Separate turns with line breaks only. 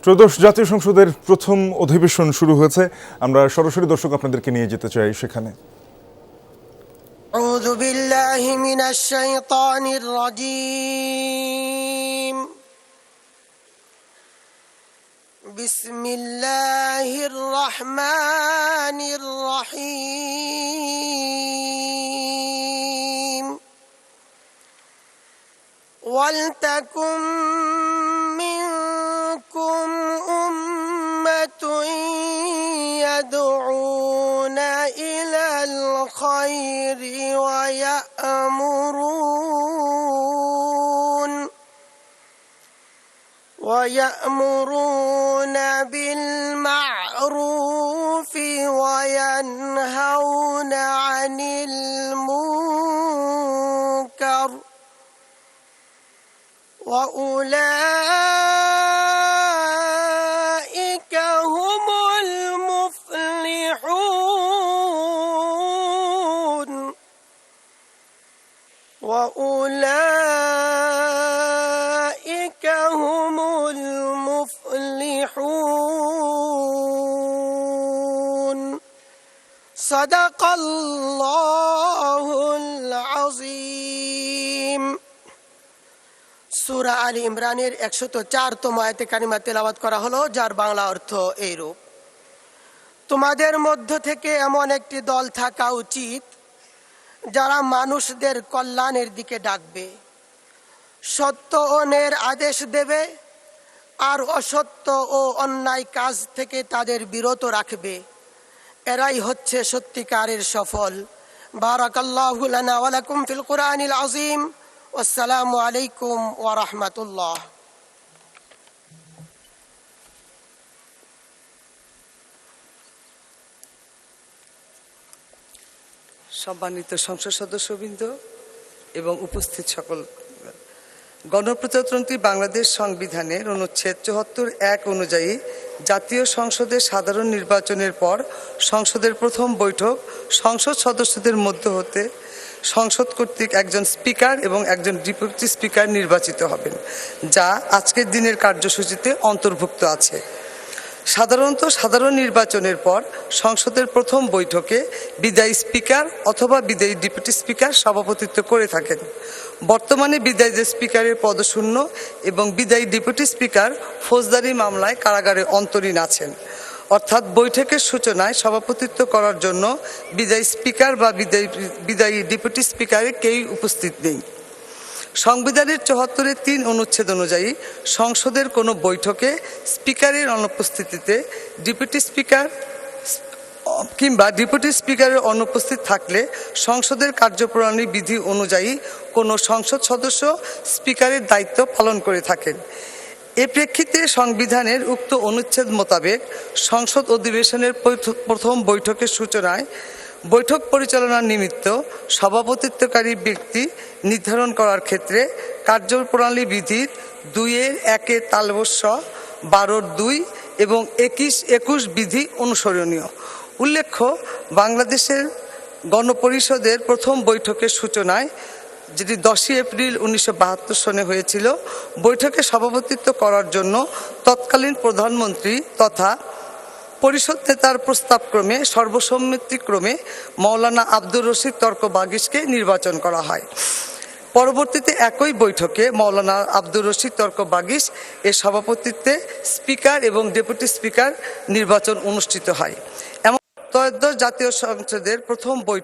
ত্রয়োদশ জাতীয় সংসদের প্রথম অধিবেশন শুরু হয়েছে। আমরা সরাসরি দর্শক আপনাদেরকে নিয়ে যেতে চাই সেখানে।
أعوذ بالله من الشيطان الرجيم بسم الله الرحمن الرحيم ولتكن منكم أمة يدعون إلى الخير ويأمرون بالمعروف وينهون عن المنكر وأولئك هم المفلحون وأولئك هم المفلحون صدق الله العظيم। সূরা আলী ইমরানের 104তম আয়াতে কারিমা তেলাওয়াত করা হলো, যার বাংলা অর্থ এইরূপ: তোমাদের মধ্য থেকে এমন একটি দল থাকা উচিত যারা মানুষদের কল্যাণের দিকে ডাকবে, সত্য ও ন্যায়ের আদেশ দেবে আর অসত্য ও অন্যায় কাজ থেকে তাদের বিরত রাখবে। এরাই হচ্ছে সত্যিকারের সফল। বারাকাল্লাহু লানা ওয়া লাকুম ফিল কুরআনিল আযীম। আসসালামু আলাইকুম ওয়া রাহমাতুল্লাহ।
সম্মানিত সংসদ সদস্যবৃন্দ এবং উপস্থিত সকল, গণপ্রজাতন্ত্রী বাংলাদেশ সংবিধানের অনুচ্ছেদ ৭৪(১) অনুযায়ী জাতীয় সংসদের সাধারণ নির্বাচনের পর সংসদের প্রথম বৈঠক সংসদ সদস্যদের মধ্য হতে সংসদ কর্তৃক একজন স্পিকার এবং একজন ডেপুটি স্পিকার নির্বাচিত হবেন, যা আজকের দিনের কার্যসূচিতে অন্তর্ভুক্ত আছে। সাধারণত সাধারণ নির্বাচনের পর সংসদের প্রথম বৈঠকে বিদায়ী স্পিকার অথবা বিদায়ী ডেপুটি স্পিকার সভাপতিত্ব করে থাকেন। বর্তমানে বিদায়ী স্পিকারের পদশূন্য এবং বিদায়ী ডেপুটি স্পিকার ফৌজদারি মামলায় কারাগারে অন্তরীণ আছেন। অর্থাৎ বৈঠকের সূচনায় সভাপতিত্ব করার জন্য বিদায়ী স্পিকার বা বিদায়ী ডেপুটি স্পিকারের কেউই উপস্থিত নেই। সংবিধানের ৭৪(৩) অনুচ্ছেদ অনুযায়ী সংসদের কোনো বৈঠকে স্পিকারের অনুপস্থিতিতে ডেপুটি স্পিকার কিংবা ডেপুটি স্পিকারের অনুপস্থিত থাকলে সংসদের কার্যপ্রণালী বিধি অনুযায়ী কোনো সংসদ সদস্য স্পিকারের দায়িত্ব পালন করে থাকেন। এ প্রেক্ষিতে সংবিধানের উক্ত অনুচ্ছেদ মোতাবেক সংসদ অধিবেশনের প্রথম বৈঠকের সূচনায় বৈঠক পরিচালনার নিমিত্ত সভাপতিত্বকারী ব্যক্তি নির্ধারণ করার ক্ষেত্রে কার্যপ্রণালী বিধির ২-১ তালবস্য ১২(২) এবং ২১ বিধি অনুসরণীয়। উল্লেখ্য, বাংলাদেশের গণপরিষদের প্রথম বৈঠকের সূচনায়, যেটি ১০ এপ্রিল ১৯৭২ সনে হয়েছিল, বৈঠকে সভাপতিত্ব করার জন্য তৎকালীন প্রধানমন্ত্রী তথা পরিষদ নেতার প্রস্তাবক্রমে সর্বসম্মতিক্রমে মৌলানা আব্দুর রশিদ তর্ক বাগিশকে নির্বাচন করা হয়। পরবর্তীতে একই বৈঠকে মৌলানা আব্দুর রশিদ তর্ক বাগিশ এর সভাপতিত্বে স্পিকার এবং ডেপুটি স্পিকার নির্বাচন অনুষ্ঠিত হয়। এমন ত্রয়োদশ জাতীয় সংসদের প্রথম বৈঠক